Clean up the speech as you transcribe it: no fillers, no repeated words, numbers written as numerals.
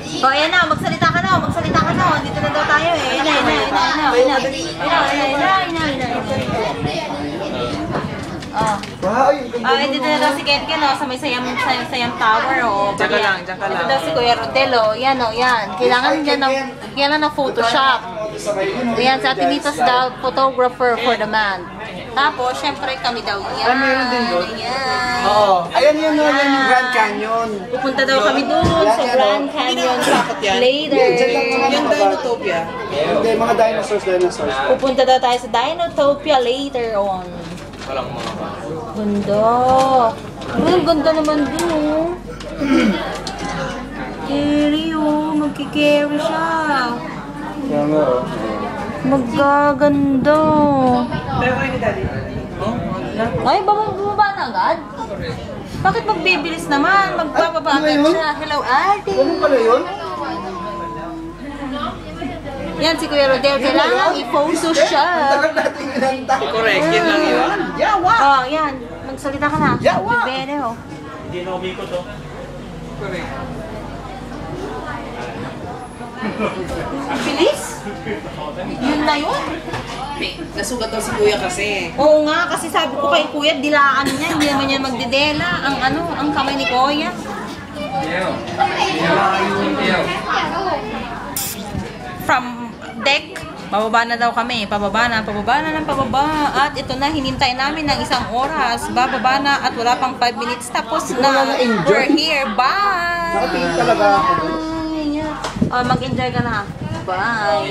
O, ayan na, magsalita ka na, magsalita ka na. Dito na daw tayo eh. Dito na daw si Kenken, sa may sayang tower, Diyan ka lang. Dito daw si Kuya Rodel, yan, yan. Kailangan niya ng Photoshop. Ayan, sa atin dito daw, photographer for the month. Tapos, syempre kami daw yan. Meron din doon? Ayan. Oo. Ayan yun, yan yung Grand Canyon. Pupunta daw kami doon sa Grand Canyon later. Yung Dinotopia. Hindi, mga dinosaurs. Pupunta daw tayo sa Dinotopia later on. Walang mga ba? Ganda. Ay, ang ganda naman din, oh. Carry, oh. Magkikarry siya. Kaya nga, Magaganda. Ay, bumaba na agad? Bakit magbibilis naman? Magpapaba agad siya. Hello, ate. Ganun pala yun? Yan, si Kuya Rodel. Kailangan i-photo siya. Tagal natin inantay. Correct, yun lang yun. Yawa! Oh, yan. Magsalita ka na. Yawa! Bibere, oh. Hindi na umiko to. Correct. Bilis? Yun na yun. Nasugat daw si Kuya kasi. Oo nga, kasi sabi ko kay Kuya, dilaan niya. Hindi naman niya magdidela. Ang kamay ni Kuya. From deck, pababa na daw kami. Pababa na ng pababa. At ito na, hinintay namin ng 1 oras. Bababa na at wala pang 5 minutes. Tapos na, we're here. Bye! Nakatingin talaga ako. Mag-enjoy ka na. Bye!